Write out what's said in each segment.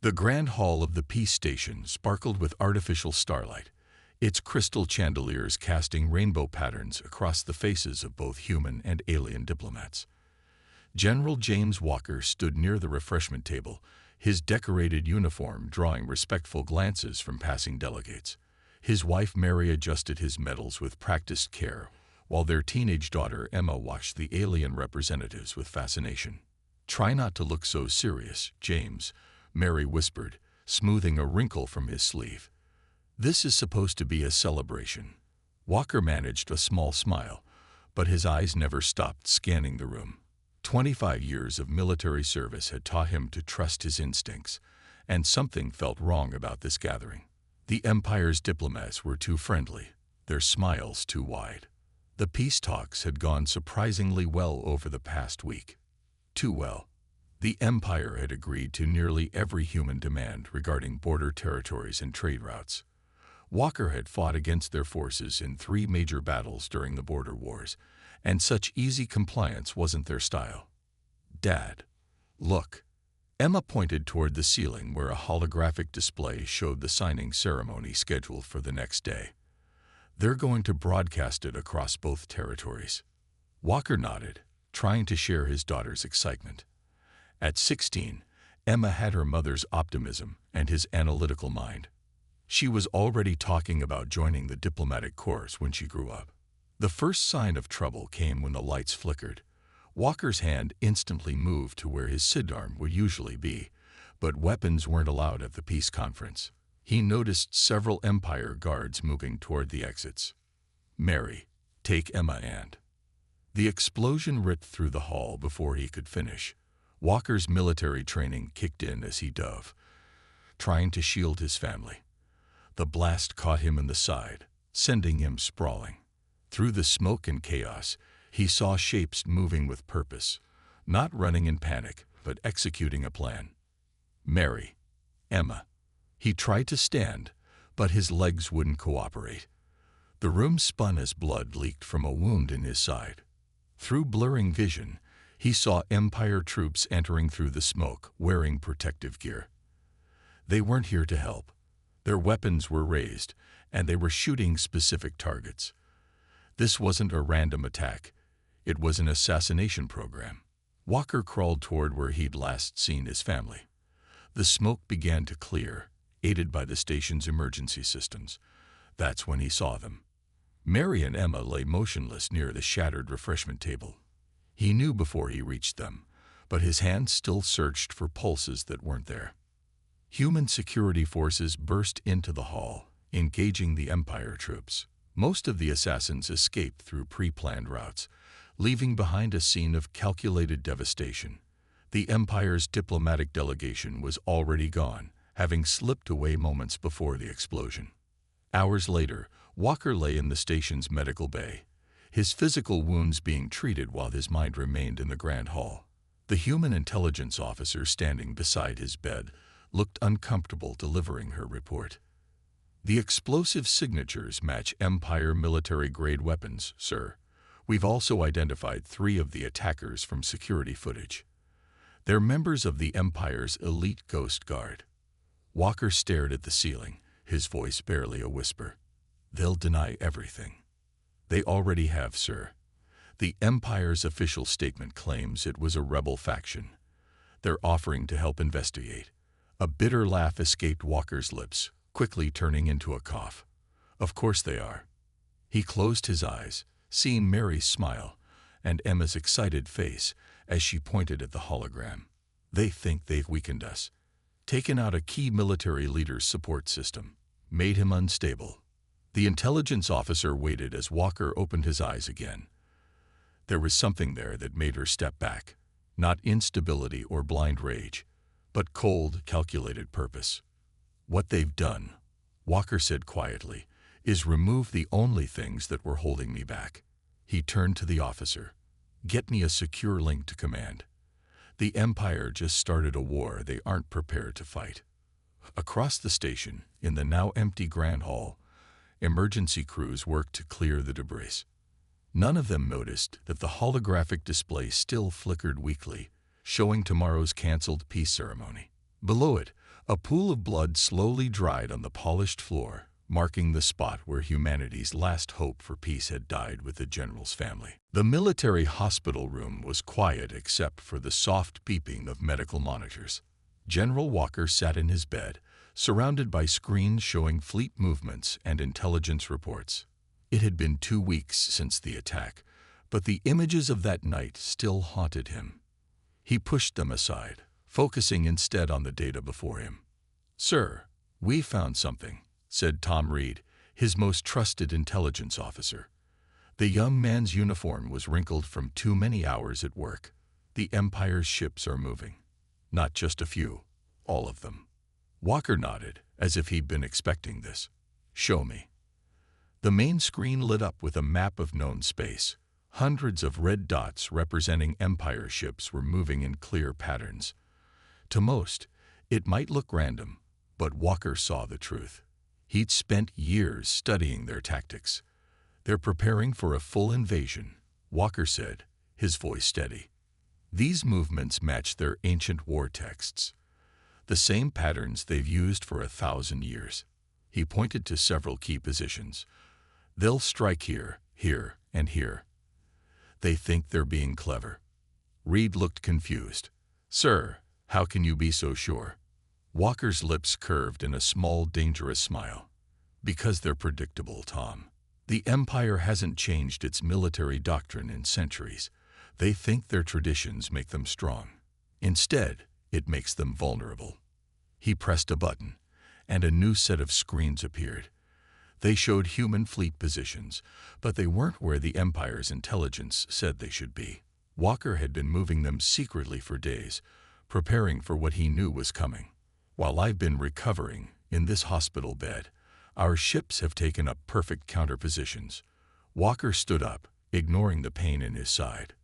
The grand hall of the peace station sparkled with artificial starlight, its crystal chandeliers casting rainbow patterns across the faces of both human and alien diplomats. General James Walker stood near the refreshment table, his decorated uniform drawing respectful glances from passing delegates. His wife Mary adjusted his medals with practiced care, while their teenage daughter Emma watched the alien representatives with fascination. "Try not to look so serious, James," Mary whispered, smoothing a wrinkle from his sleeve. "This is supposed to be a celebration." Walker managed a small smile, but his eyes never stopped scanning the room. 25 years of military service had taught him to trust his instincts, and something felt wrong about this gathering. The Empire's diplomats were too friendly, their smiles too wide. The peace talks had gone surprisingly well over the past week. Too well. The Empire had agreed to nearly every human demand regarding border territories and trade routes. Walker had fought against their forces in 3 major battles during the border wars, and such easy compliance wasn't their style. "Dad, look." Emma pointed toward the ceiling where a holographic display showed the signing ceremony scheduled for the next day. "They're going to broadcast it across both territories." Walker nodded, trying to share his daughter's excitement. At 16, Emma had her mother's optimism and his analytical mind. She was already talking about joining the diplomatic corps when she grew up. The first sign of trouble came when the lights flickered. Walker's hand instantly moved to where his sidearm would usually be, but weapons weren't allowed at the peace conference. He noticed several Empire guards moving toward the exits. "Mary, take Emma and..." The explosion ripped through the hall before he could finish. Walker's military training kicked in as he dove, trying to shield his family. The blast caught him in the side, sending him sprawling. Through the smoke and chaos, he saw shapes moving with purpose, not running in panic, but executing a plan. "Mary, Emma." He tried to stand, but his legs wouldn't cooperate. The room spun as blood leaked from a wound in his side. Through blurring vision, he saw Empire troops entering through the smoke, wearing protective gear. They weren't here to help. Their weapons were raised, and they were shooting specific targets. This wasn't a random attack. It was an assassination program. Walker crawled toward where he'd last seen his family. The smoke began to clear, aided by the station's emergency systems. That's when he saw them. Mary and Emma lay motionless near the shattered refreshment table. He knew before he reached them, but his hand still searched for pulses that weren't there. Human security forces burst into the hall, engaging the Empire troops. Most of the assassins escaped through pre-planned routes, leaving behind a scene of calculated devastation. The Empire's diplomatic delegation was already gone, having slipped away moments before the explosion. Hours later, Walker lay in the station's medical bay, his physical wounds being treated while his mind remained in the grand hall. The human intelligence officer standing beside his bed looked uncomfortable delivering her report. "The explosive signatures match Empire military-grade weapons, sir. We've also identified 3 of the attackers from security footage. They're members of the Empire's elite Ghost Guard." Walker stared at the ceiling, his voice barely a whisper. "They'll deny everything." "They already have, sir. The Empire's official statement claims it was a rebel faction. They're offering to help investigate." A bitter laugh escaped Walker's lips, quickly turning into a cough. "Of course they are." He closed his eyes, seeing Mary's smile and Emma's excited face as she pointed at the hologram. "They think they've weakened us, taken out a key military leader's support system, made him unstable." The intelligence officer waited as Walker opened his eyes again. There was something there that made her step back, not instability or blind rage, but cold, calculated purpose. "What they've done," Walker said quietly, "is remove the only things that were holding me back." He turned to the officer. "Get me a secure link to command. The Empire just started a war they aren't prepared to fight." Across the station, in the now empty Grand Hall, emergency crews worked to clear the debris. None of them noticed that the holographic display still flickered weakly, showing tomorrow's canceled peace ceremony. Below it, A pool of blood slowly dried on the polished floor, marking the spot where humanity's last hope for peace had died with the general's family. The military hospital room was quiet except for the soft beeping of medical monitors. General Walker sat in his bed, surrounded by screens showing fleet movements and intelligence reports. It had been 2 weeks since the attack, but the images of that night still haunted him. He pushed them aside, focusing instead on the data before him. "Sir, we found something," said Tom Reed, his most trusted intelligence officer. The young man's uniform was wrinkled from too many hours at work. "The Empire's ships are moving. Not just a few, all of them." Walker nodded, as if he'd been expecting this. "Show me." The main screen lit up with a map of known space. Hundreds of red dots representing Empire ships were moving in clear patterns. To most, it might look random, but Walker saw the truth. He'd spent years studying their tactics. "They're preparing for a full invasion," Walker said, his voice steady. "These movements match their ancient war texts, the same patterns they've used for 1,000 years. He pointed to several key positions. "They'll strike here, here, and here. They think they're being clever." Reed looked confused. "Sir, how can you be so sure?" Walker's lips curved in a small, dangerous smile. "Because they're predictable, Tom. The Empire hasn't changed its military doctrine in centuries. They think their traditions make them strong. Instead, it makes them vulnerable." He pressed a button, and a new set of screens appeared. They showed human fleet positions, but they weren't where the Empire's intelligence said they should be. Walker had been moving them secretly for days, preparing for what he knew was coming. "While I've been recovering in this hospital bed, our ships have taken up perfect counterpositions." Walker stood up, ignoring the pain in his side.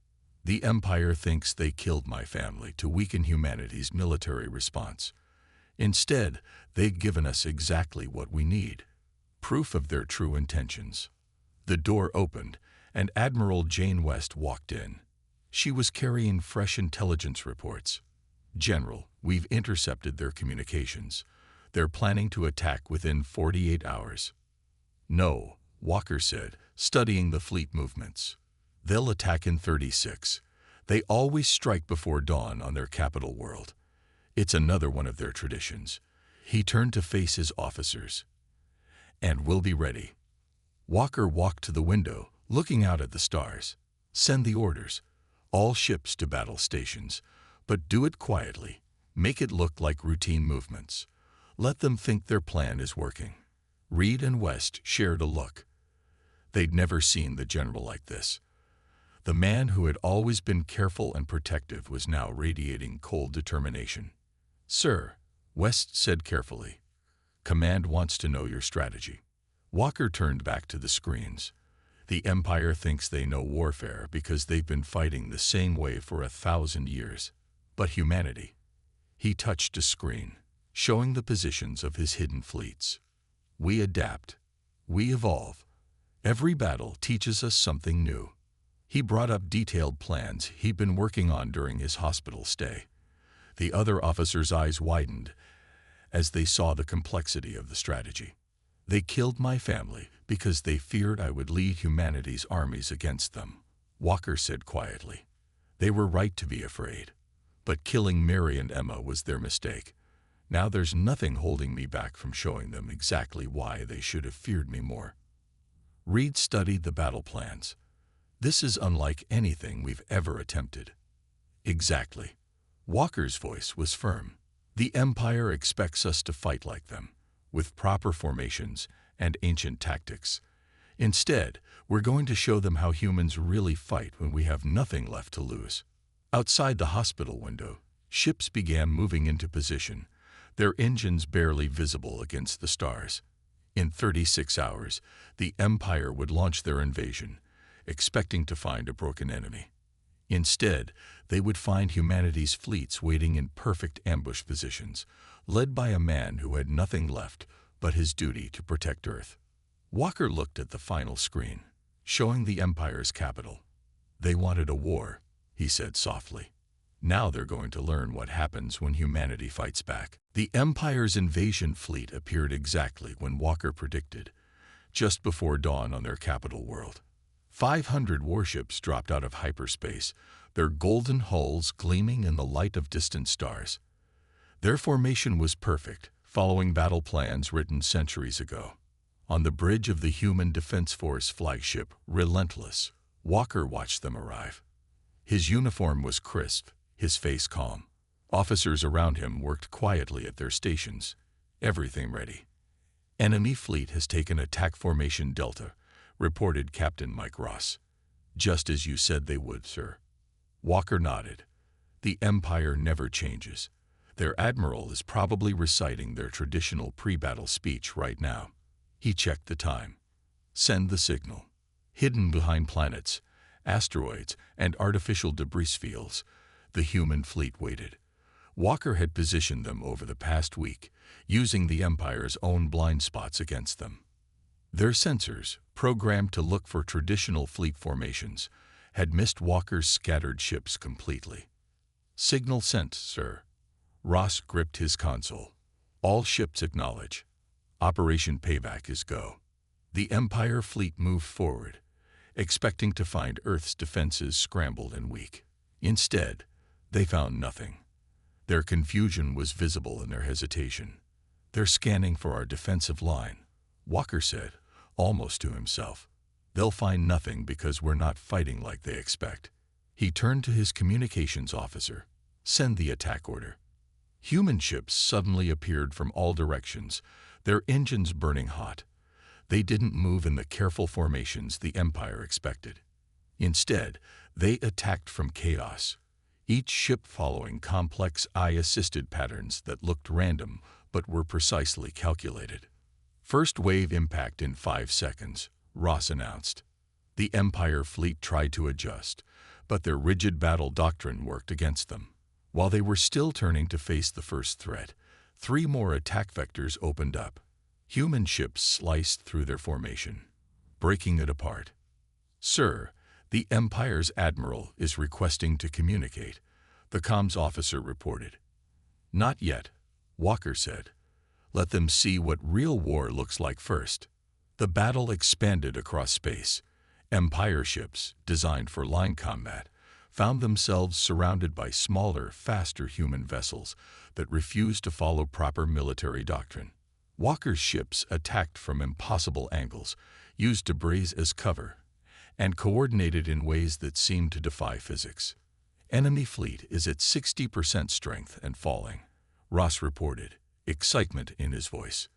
"The Empire thinks they killed my family to weaken humanity's military response. Instead, they've given us exactly what we need. Proof of their true intentions." The door opened, and Admiral Jane West walked in. She was carrying fresh intelligence reports. "General, we've intercepted their communications. They're planning to attack within 48 hours. "No," Walker said, studying the fleet movements. "They'll attack in 36. They always strike before dawn on their capital world. It's another one of their traditions." He turned to face his officers. "And we'll be ready." Walker walked to the window, looking out at the stars. "Send the orders. All ships to battle stations. But do it quietly. Make it look like routine movements. Let them think their plan is working." Reed and West shared a look. They'd never seen the general like this. The man who had always been careful and protective was now radiating cold determination. "Sir," West said carefully, "Command wants to know your strategy." Walker turned back to the screens. "The Empire thinks they know warfare because they've been fighting the same way for 1,000 years. But humanity—" He touched a screen, showing the positions of his hidden fleets. "We adapt. We evolve. Every battle teaches us something new." He brought up detailed plans he'd been working on during his hospital stay. The other officers' eyes widened as they saw the complexity of the strategy. "They killed my family because they feared I would lead humanity's armies against them," Walker said quietly. "They were right to be afraid. But killing Mary and Emma was their mistake. Now there's nothing holding me back from showing them exactly why they should have feared me more." Reed studied the battle plans. "This is unlike anything we've ever attempted." "Exactly." Walker's voice was firm. "The Empire expects us to fight like them, with proper formations and ancient tactics. Instead, we're going to show them how humans really fight when we have nothing left to lose." Outside the hospital window, ships began moving into position, their engines barely visible against the stars. In 36 hours, the Empire would launch their invasion, expecting to find a broken enemy. Instead, they would find humanity's fleets waiting in perfect ambush positions, led by a man who had nothing left but his duty to protect Earth. Walker looked at the final screen, showing the Empire's capital. "They wanted a war," he said softly. Now they're going to learn what happens when humanity fights back. The Empire's invasion fleet appeared exactly when Walker predicted, just before dawn on their capital world. 500 warships dropped out of hyperspace, their golden hulls gleaming in the light of distant stars. Their formation was perfect, following battle plans written centuries ago. On the bridge of the Human Defense Force flagship, Relentless, Walker watched them arrive. His uniform was crisp, his face calm. Officers around him worked quietly at their stations, everything ready. "Enemy fleet has taken attack formation Delta," reported Captain Mike Ross. "Just as you said they would, sir." Walker nodded. The Empire never changes. Their admiral is probably reciting their traditional pre-battle speech right now. He checked the time. "Send the signal." Hidden behind planets, asteroids, and artificial debris fields, the human fleet waited. Walker had positioned them over the past week, using the Empire's own blind spots against them. Their sensors, programmed to look for traditional fleet formations, had missed Walker's scattered ships completely. "Signal sent, sir." Ross gripped his console. "All ships acknowledge. Operation Payback is go." The Empire fleet moved forward, expecting to find Earth's defenses scrambled and weak. Instead, they found nothing. Their confusion was visible in their hesitation. "They're scanning for our defensive line," Walker said, almost to himself. "They'll find nothing because we're not fighting like they expect." He turned to his communications officer. "Send the attack order." Human ships suddenly appeared from all directions, their engines burning hot. They didn't move in the careful formations the Empire expected. Instead, they attacked from chaos, each ship following complex eye-assisted patterns that looked random but were precisely calculated. "First wave impact in 5 seconds, Ross announced. The Empire fleet tried to adjust, but their rigid battle doctrine worked against them. While they were still turning to face the first threat, 3 more attack vectors opened up. Human ships sliced through their formation, breaking it apart. "Sir, the Empire's admiral is requesting to communicate," the comms officer reported. "Not yet," Walker said. "Let them see what real war looks like first." The battle expanded across space. Empire ships, designed for line combat, found themselves surrounded by smaller, faster human vessels that refused to follow proper military doctrine. Walker's ships attacked from impossible angles, used debris as cover, and coordinated in ways that seemed to defy physics. "Enemy fleet is at 60% strength and falling," Ross reported, excitement in his voice.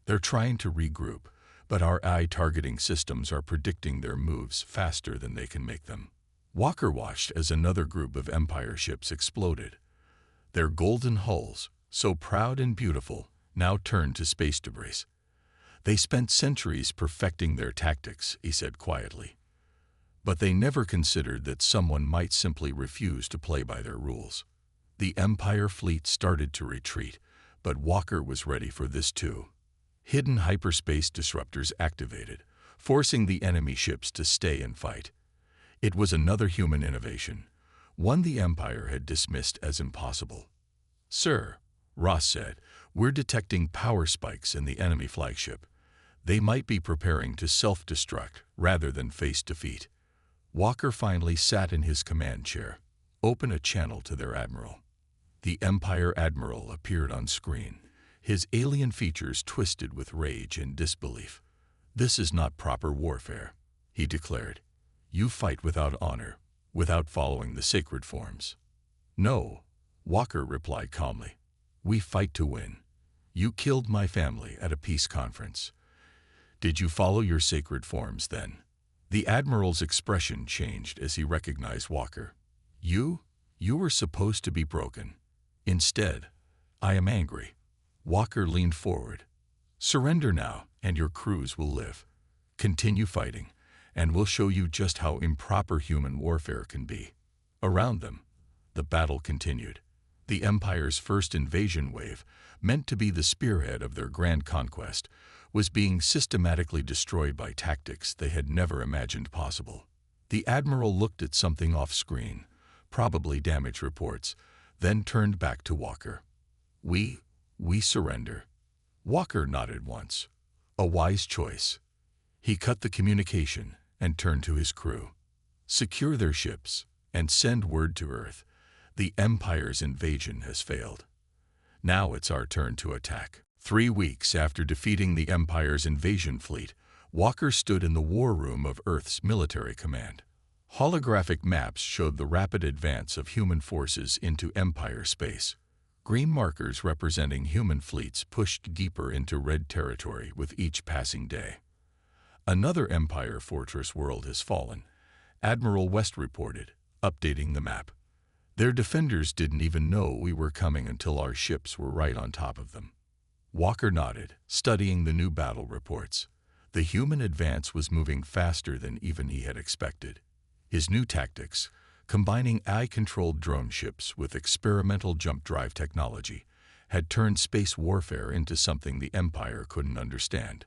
"They're trying to regroup, but our eye-targeting systems are predicting their moves faster than they can make them." Walker watched as another group of Empire ships exploded. Their golden hulls, so proud and beautiful, now turned to space debris. "They spent centuries perfecting their tactics," he said quietly. "But they never considered that someone might simply refuse to play by their rules." The Empire fleet started to retreat, but Walker was ready for this too. Hidden hyperspace disruptors activated, forcing the enemy ships to stay and fight. It was another human innovation, one the Empire had dismissed as impossible. "Sir," Ross said, "we're detecting power spikes in the enemy flagship. They might be preparing to self-destruct rather than face defeat." Walker finally sat in his command chair. "Open a channel to their admiral." The Empire admiral appeared on screen, his alien features twisted with rage and disbelief. "This is not proper warfare," he declared. "You fight without honor, without following the sacred forms." "No," Walker replied calmly. "We fight to win. You killed my family at a peace conference. Did you follow your sacred forms then?" The admiral's expression changed as he recognized Walker. You were supposed to be broken. Instead, I am angry." Walker leaned forward. "Surrender now, and your crews will live. Continue fighting, and we'll show you just how improper human warfare can be." Around them, the battle continued. The Empire's first invasion wave, meant to be the spearhead of their grand conquest, was being systematically destroyed by tactics they had never imagined possible. The Admiral looked at something off-screen, probably damage reports, then turned back to Walker. We surrender. Walker nodded once. A wise choice. He cut the communication and turned to his crew. Secure their ships and send word to Earth. The Empire's invasion has failed. Now it's our turn to attack. 3 weeks after defeating the Empire's invasion fleet, Walker stood in the war room of Earth's military command. Holographic maps showed the rapid advance of human forces into Empire space. Green markers representing human fleets pushed deeper into red territory with each passing day. Another Empire fortress world has fallen, Admiral West reported, updating the map. Their defenders didn't even know we were coming until our ships were right on top of them. Walker nodded, studying the new battle reports. The human advance was moving faster than even he had expected. His new tactics, combining AI-controlled drone ships with experimental jump drive technology, had turned space warfare into something the Empire couldn't understand.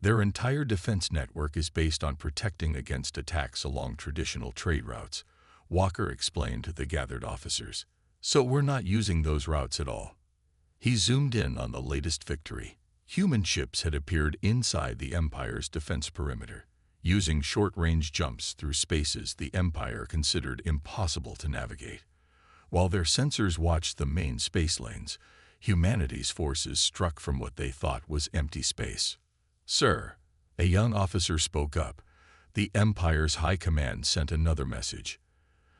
Their entire defense network is based on protecting against attacks along traditional trade routes, Walker explained to the gathered officers. So we're not using those routes at all. He zoomed in on the latest victory. Human ships had appeared inside the Empire's defense perimeter, using short-range jumps through spaces the Empire considered impossible to navigate. While their sensors watched the main space lanes, humanity's forces struck from what they thought was empty space. Sir, a young officer spoke up. The Empire's high command sent another message.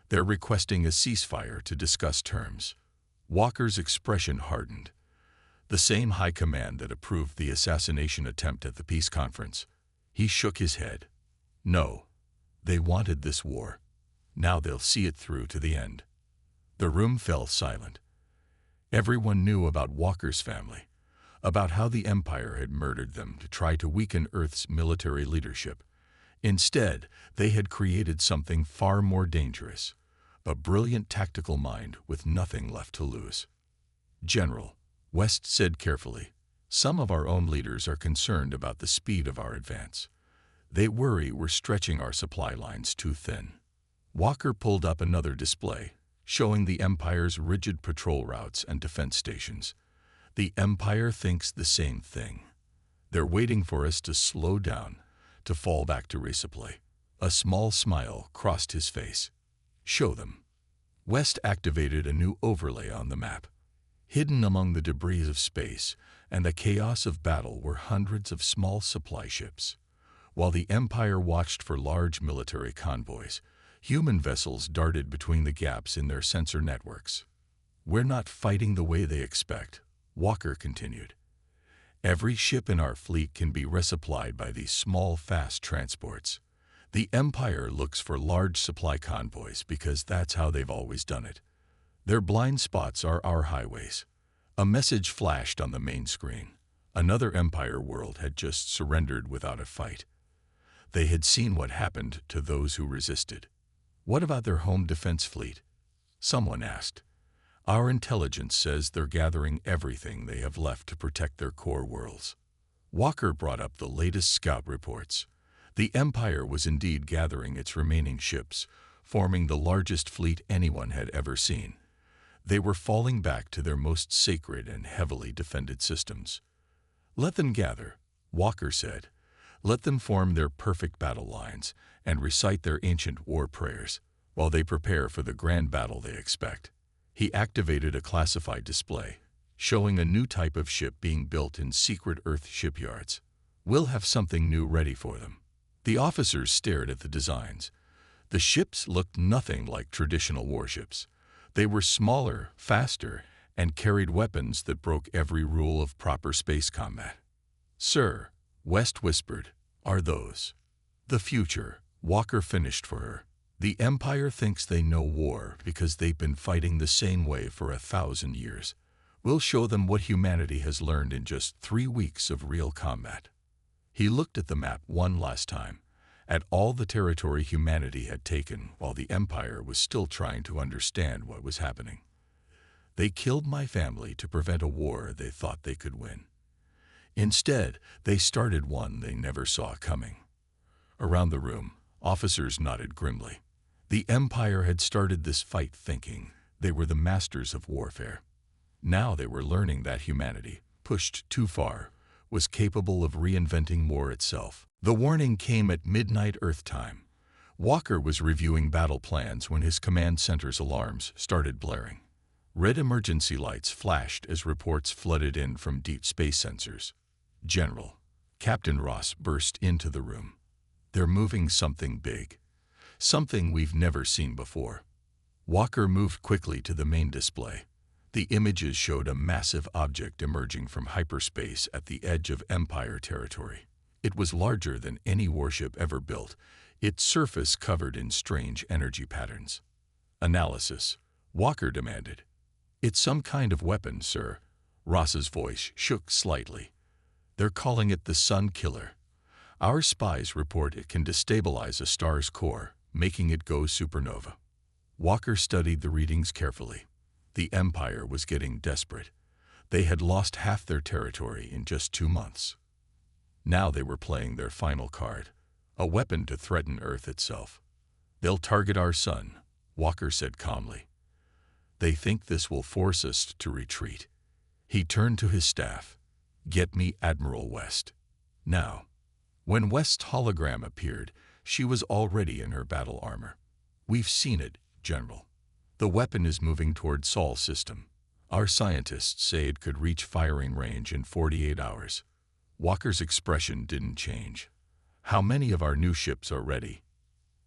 They're requesting a ceasefire to discuss terms. Walker's expression hardened. The same high command that approved the assassination attempt at the peace conference. He shook his head. No, they wanted this war. Now they'll see it through to the end. The room fell silent. Everyone knew about Walker's family, about how the Empire had murdered them to try to weaken Earth's military leadership. Instead, they had created something far more dangerous, a brilliant tactical mind with nothing left to lose. General, West said carefully, some of our own leaders are concerned about the speed of our advance. They worry we're stretching our supply lines too thin. Walker pulled up another display, showing the Empire's rigid patrol routes and defense stations. The Empire thinks the same thing. They're waiting for us to slow down, to fall back to resupply. A small smile crossed his face. Show them. West activated a new overlay on the map. Hidden among the debris of space and the chaos of battle were hundreds of small supply ships. While the Empire watched for large military convoys, human vessels darted between the gaps in their sensor networks. We're not fighting the way they expect, Walker continued. Every ship in our fleet can be resupplied by these small, fast transports. The Empire looks for large supply convoys because that's how they've always done it. Their blind spots are our highways. A message flashed on the main screen. Another Empire world had just surrendered without a fight. They had seen what happened to those who resisted. What about their home defense fleet? Someone asked. Our intelligence says they're gathering everything they have left to protect their core worlds. Walker brought up the latest scout reports. The Empire was indeed gathering its remaining ships, forming the largest fleet anyone had ever seen. They were falling back to their most sacred and heavily defended systems. Let them gather, Walker said. Let them form their perfect battle lines and recite their ancient war prayers while they prepare for the grand battle they expect. He activated a classified display, showing a new type of ship being built in secret Earth shipyards. We'll have something new ready for them. The officers stared at the designs. The ships looked nothing like traditional warships. They were smaller, faster, and carried weapons that broke every rule of proper space combat. Sir, West whispered, are those the future? Walker finished for her. The Empire thinks they know war because they've been fighting the same way for 1,000 years. We'll show them what humanity has learned in just 3 weeks of real combat. He looked at the map one last time, at all the territory humanity had taken while the Empire was still trying to understand what was happening. They killed my family to prevent a war they thought they could win. Instead, they started one they never saw coming. Around the room, officers nodded grimly. The Empire had started this fight thinking they were the masters of warfare. Now they were learning that humanity, pushed too far, was capable of reinventing war itself. The warning came at midnight Earth time. Walker was reviewing battle plans when his command center's alarms started blaring. Red emergency lights flashed as reports flooded in from deep space sensors. "General," Captain Ross burst into the room. "They're moving something big. Something we've never seen before." Walker moved quickly to the main display. The images showed a massive object emerging from hyperspace at the edge of Empire territory. It was larger than any warship ever built, its surface covered in strange energy patterns. "Analysis," Walker demanded. "It's some kind of weapon, sir." Ross's voice shook slightly. "They're calling it the Sun Killer. Our spies report it can destabilize a star's core, making it go supernova." Walker studied the readings carefully. The Empire was getting desperate. They had lost half their territory in just 2 months. Now they were playing their final card, a weapon to threaten Earth itself. "They'll target our sun," Walker said calmly. "They think this will force us to retreat." He turned to his staff. "Get me Admiral West. Now." When West's hologram appeared, she was already in her battle armor. "We've seen it, General. The weapon is moving toward Sol's system. Our scientists say it could reach firing range in 48 hours. Walker's expression didn't change. "How many of our new ships are ready?"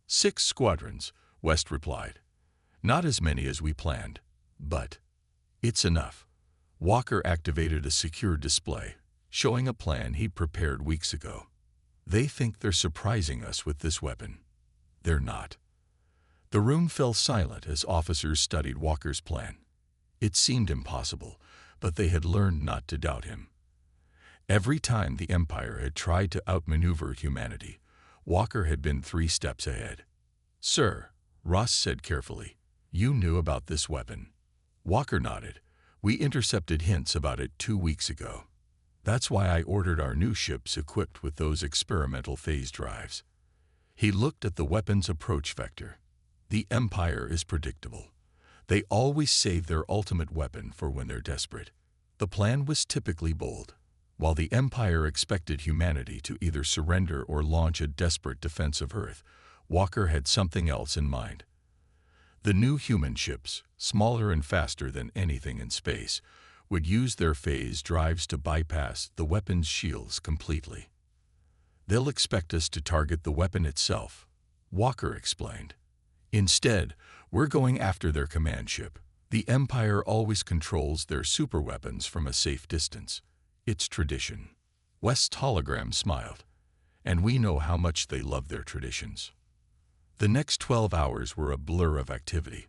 6 squadrons, West replied. "Not as many as we planned, but it's enough." Walker activated a secure display, showing a plan he'd prepared weeks ago. "They think they're surprising us with this weapon. They're not." The room fell silent as officers studied Walker's plan. It seemed impossible, but they had learned not to doubt him. Every time the Empire had tried to outmaneuver humanity, Walker had been 3 steps ahead. "Sir," Ross said carefully, "you knew about this weapon." Walker nodded. "We intercepted hints about it 2 weeks ago. That's why I ordered our new ships equipped with those experimental phase drives." He looked at the weapon's approach vector. The Empire is predictable. They always save their ultimate weapon for when they're desperate. The plan was typically bold. While the Empire expected humanity to either surrender or launch a desperate defense of Earth, Walker had something else in mind. The new human ships, smaller and faster than anything in space, would use their phase drives to bypass the weapon's shields completely. "They'll expect us to target the weapon itself," Walker explained. "Instead, we're going after their command ship. The Empire always controls their superweapons from a safe distance. It's tradition." West's hologram smiled. "And we know how much they love their traditions." The next 12 hours were a blur of activity.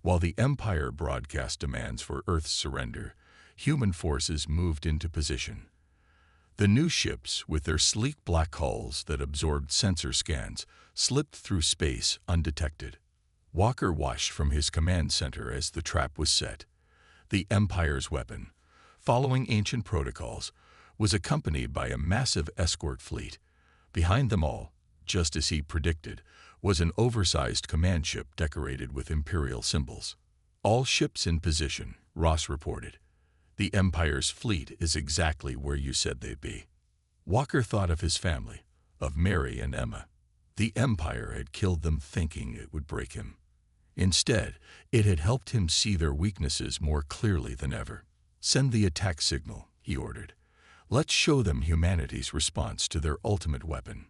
While the Empire broadcast demands for Earth's surrender, human forces moved into position. The new ships, with their sleek black hulls that absorbed sensor scans, slipped through space undetected. Walker watched from his command center as the trap was set. The Empire's weapon, following ancient protocols, was accompanied by a massive escort fleet. Behind them all, just as he predicted, was an oversized command ship decorated with Imperial symbols. "All ships in position," Ross reported. "The Empire's fleet is exactly where you said they'd be." Walker thought of his family, of Mary and Emma. The Empire had killed them thinking it would break him. Instead, it had helped him see their weaknesses more clearly than ever. "Send the attack signal," he ordered. "Let's show them humanity's response to their ultimate weapon."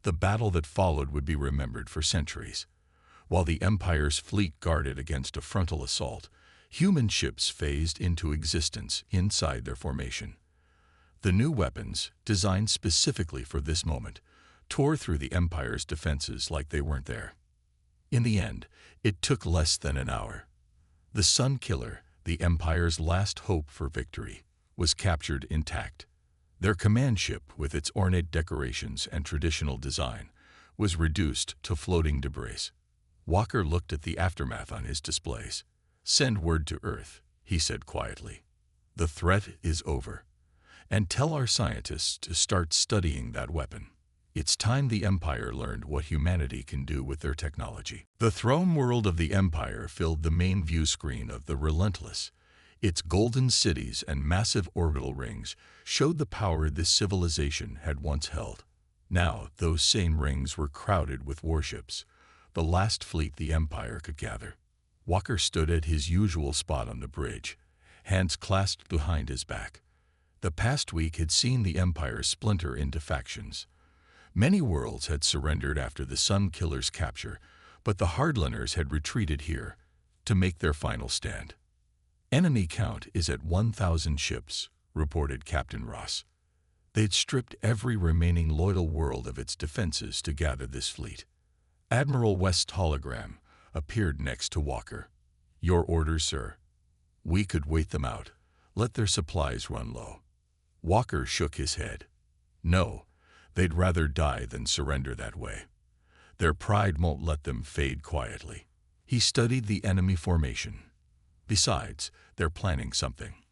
The battle that followed would be remembered for centuries. While the Empire's fleet guarded against a frontal assault, human ships phased into existence inside their formation. The new weapons, designed specifically for this moment, tore through the Empire's defenses like they weren't there. In the end, it took less than an hour. The Sun Killer, the Empire's last hope for victory, was captured intact. Their command ship, with its ornate decorations and traditional design, was reduced to floating debris. Walker looked at the aftermath on his displays. "Send word to Earth," he said quietly. "The threat is over. And tell our scientists to start studying that weapon. It's time the Empire learned what humanity can do with their technology. The throne world of the Empire filled the main view screen of the Relentless. Its golden cities and massive orbital rings showed the power this civilization had once held. Now, those same rings were crowded with warships, the last fleet the Empire could gather. Walker stood at his usual spot on the bridge, hands clasped behind his back. The past week had seen the Empire splinter into factions. Many worlds had surrendered after the Sun Killer's capture, but the Hardliners had retreated here to make their final stand. Enemy count is at 1,000 ships, reported Captain Ross. They'd stripped every remaining loyal world of its defenses to gather this fleet. Admiral West's hologram appeared next to Walker. "Your orders, sir." "We could wait them out. Let their supplies run low." Walker shook his head. "No, they'd rather die than surrender that way. Their pride won't let them fade quietly." He studied the enemy formation. "Besides, they're planning something.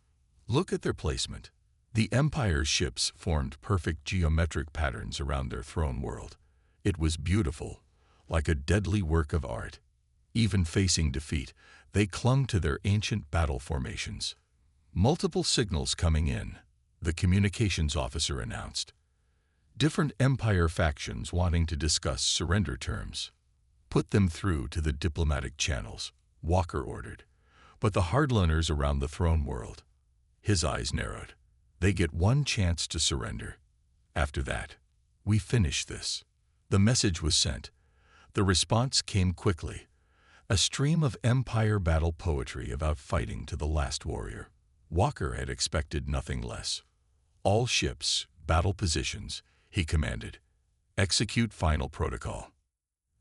Look at their placement." The Empire's ships formed perfect geometric patterns around their throne world. It was beautiful, like a deadly work of art. Even facing defeat, they clung to their ancient battle formations. "Multiple signals coming in," the communications officer announced. "Different Empire factions wanting to discuss surrender terms." "Put them through to the diplomatic channels," Walker ordered. "But the Hardliners around the throne world." His eyes narrowed. "They get one chance to surrender. After that, we finish this." The message was sent. The response came quickly. A stream of Empire battle poetry about fighting to the last warrior. Walker had expected nothing less. "All ships, battle positions," he commanded. "Execute final protocol."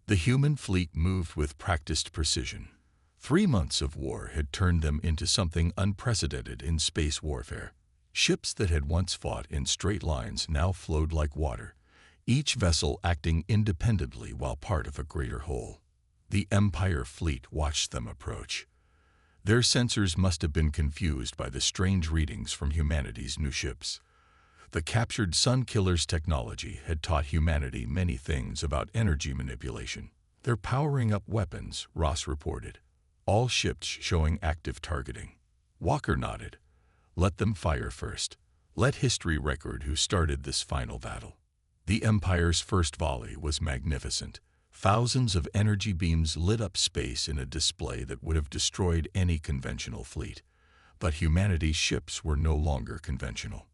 The human fleet moved with practiced precision. 3 months of war had turned them into something unprecedented in space warfare. Ships that had once fought in straight lines now flowed like water, each vessel acting independently while part of a greater whole. The Empire fleet watched them approach. Their sensors must have been confused by the strange readings from humanity's new ships. The captured Sun Killer's technology had taught humanity many things about energy manipulation. "They're powering up weapons," Ross reported. "All ships showing active targeting." Walker nodded. "Let them fire first. Let history record who started this final battle." The Empire's first volley was magnificent. Thousands of energy beams lit up space in a display that would have destroyed any conventional fleet. But humanity's ships were no longer conventional.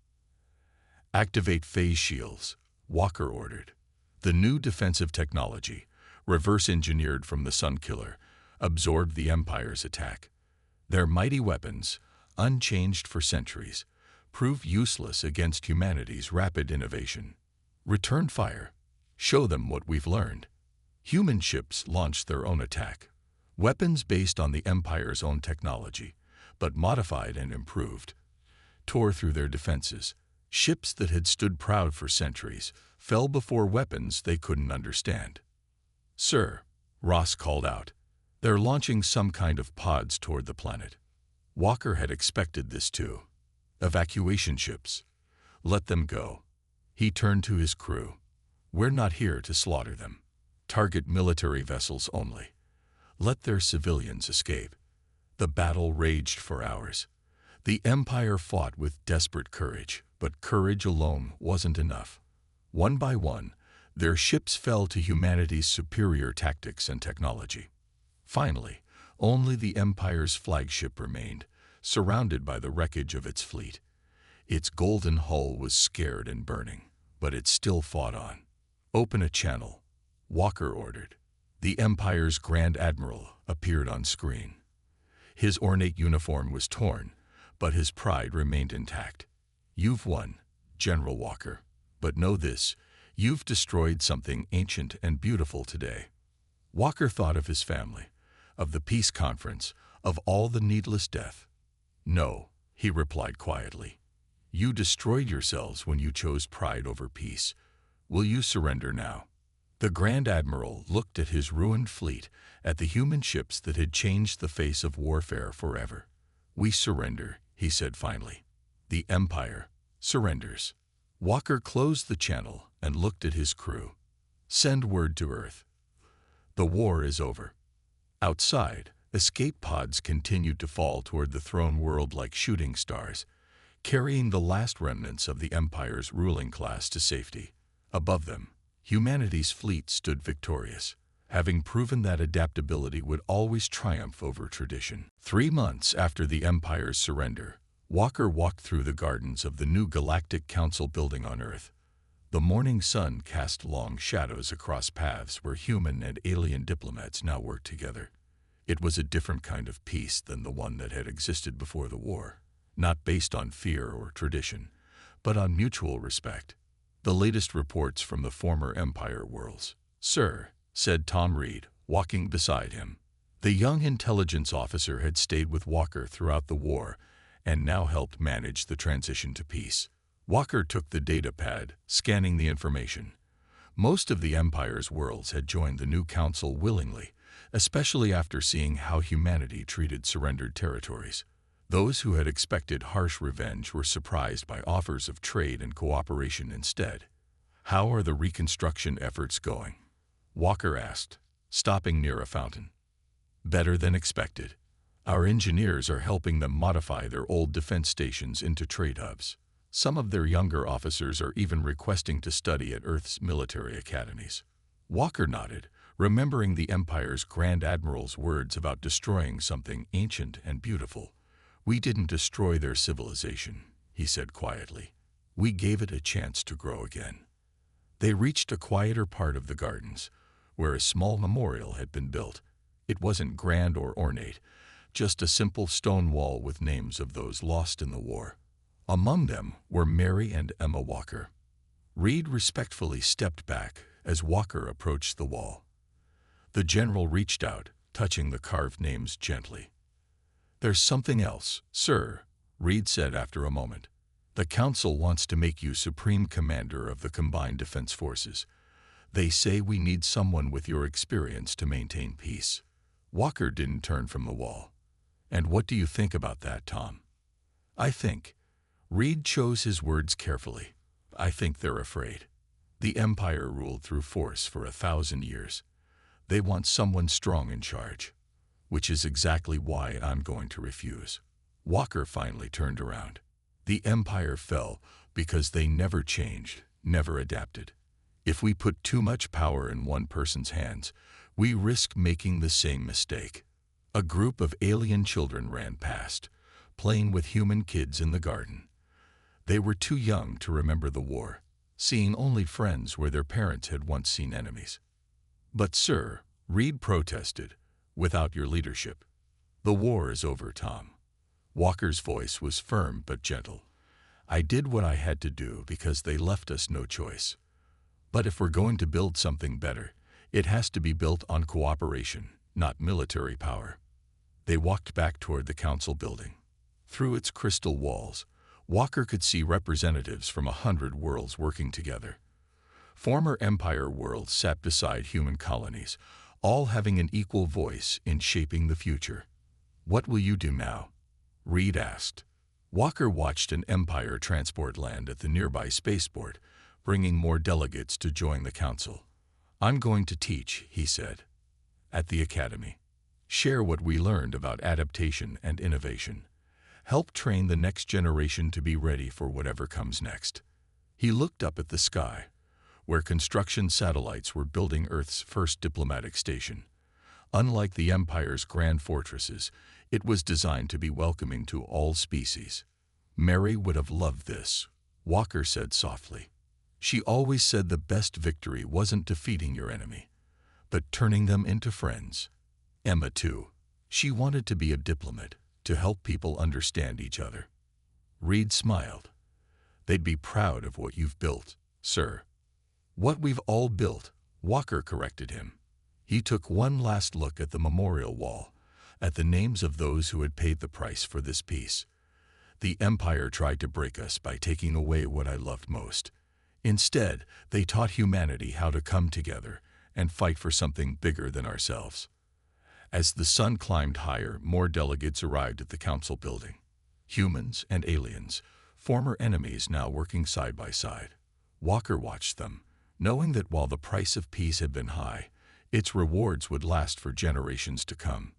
"Activate phase shields," Walker ordered. The new defensive technology, reverse-engineered from the Sun Killer, absorbed the Empire's attack. Their mighty weapons, unchanged for centuries, proved useless against humanity's rapid innovation. "Return fire. Show them what we've learned." Human ships launched their own attack. Weapons based on the Empire's own technology, but modified and improved, tore through their defenses. Ships that had stood proud for centuries fell before weapons they couldn't understand. "Sir," Ross called out, "they're launching some kind of pods toward the planet." Walker had expected this too. "Evacuation ships. Let them go." He turned to his crew. "We're not here to slaughter them. Target military vessels only. Let their civilians escape." The battle raged for hours. The Empire fought with desperate courage, but courage alone wasn't enough. One by one, their ships fell to humanity's superior tactics and technology. Finally, only the Empire's flagship remained, surrounded by the wreckage of its fleet. Its golden hull was scared and burning, but it still fought on. "Open a channel," Walker ordered. The Empire's Grand Admiral appeared on screen. His ornate uniform was torn, but his pride remained intact. "You've won, General Walker. But know this, you've destroyed something ancient and beautiful today." Walker thought of his family, of the peace conference, of all the needless death. "No," he replied quietly. "You destroyed yourselves when you chose pride over peace. Will you surrender now?" The Grand Admiral looked at his ruined fleet, at the human ships that had changed the face of warfare forever. "We surrender," he said finally. "The Empire surrenders." Walker closed the channel and looked at his crew. "Send word to Earth. The war is over." Outside, escape pods continued to fall toward the throne world like shooting stars, carrying the last remnants of the Empire's ruling class to safety. Above them, humanity's fleet stood victorious, having proven that adaptability would always triumph over tradition. 3 months after the Empire's surrender, Walker walked through the gardens of the new Galactic Council building on Earth. The morning sun cast long shadows across paths where human and alien diplomats now worked together. It was a different kind of peace than the one that had existed before the war, not based on fear or tradition, but on mutual respect. The latest reports from the former Empire worlds. "Sir," said Tom Reed, walking beside him. The young intelligence officer had stayed with Walker throughout the war and now helped manage the transition to peace. Walker took the data pad, scanning the information. Most of the Empire's worlds had joined the new council willingly, especially after seeing how humanity treated surrendered territories. Those who had expected harsh revenge were surprised by offers of trade and cooperation instead. "How are the reconstruction efforts going?" Walker asked, stopping near a fountain. "Better than expected. Our engineers are helping them modify their old defense stations into trade hubs. Some of their younger officers are even requesting to study at Earth's military academies." Walker nodded, remembering the Empire's Grand Admiral's words about destroying something ancient and beautiful. "We didn't destroy their civilization," he said quietly. "We gave it a chance to grow again." They reached a quieter part of the gardens, where a small memorial had been built. It wasn't grand or ornate, just a simple stone wall with names of those lost in the war. Among them were Mary and Emma Walker. Reed respectfully stepped back as Walker approached the wall. The general reached out, touching the carved names gently. "There's something else, sir," Reed said after a moment. "The Council wants to make you Supreme Commander of the Combined Defense Forces. They say we need someone with your experience to maintain peace." Walker didn't turn from the wall. "And what do you think about that, Tom?" "I think," Reed chose his words carefully, "I think they're afraid. The Empire ruled through force for 1,000 years. They want someone strong in charge, which is exactly why I'm going to refuse." Walker finally turned around. "The Empire fell because they never changed, never adapted. If we put too much power in one person's hands, we risk making the same mistake." A group of alien children ran past, playing with human kids in the garden. They were too young to remember the war, seeing only friends where their parents had once seen enemies. "But sir," Reed protested, "without your leadership, the war is over, Tom." Walker's voice was firm but gentle. "I did what I had to do because they left us no choice. But if we're going to build something better, it has to be built on cooperation, not military power." They walked back toward the council building. Through its crystal walls, Walker could see representatives from 100 worlds working together. Former Empire worlds sat beside human colonies, all having an equal voice in shaping the future. "What will you do now?" Reed asked. Walker watched an Empire transport land at the nearby spaceport, bringing more delegates to join the council. "I'm going to teach," he said, "at the academy. Share what we learned about adaptation and innovation. Help train the next generation to be ready for whatever comes next." He looked up at the sky, where construction satellites were building Earth's first diplomatic station. Unlike the Empire's grand fortresses, it was designed to be welcoming to all species. "Mary would have loved this," Walker said softly. "She always said the best victory wasn't defeating your enemy, but turning them into friends." Emma, too. She wanted to be a diplomat, to help people understand each other. Reed smiled. "They'd be proud of what you've built, sir." "What we've all built," Walker corrected him. He took one last look at the memorial wall, at the names of those who had paid the price for this peace. "The Empire tried to break us by taking away what I loved most. Instead, they taught humanity how to come together and fight for something bigger than ourselves." As the sun climbed higher, more delegates arrived at the council building. Humans and aliens, former enemies now working side by side. Walker watched them, knowing that while the price of peace had been high, its rewards would last for generations to come.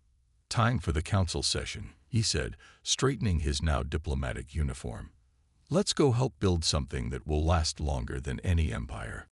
"Time for the council session," he said, straightening his now diplomatic uniform. "Let's go help build something that will last longer than any empire."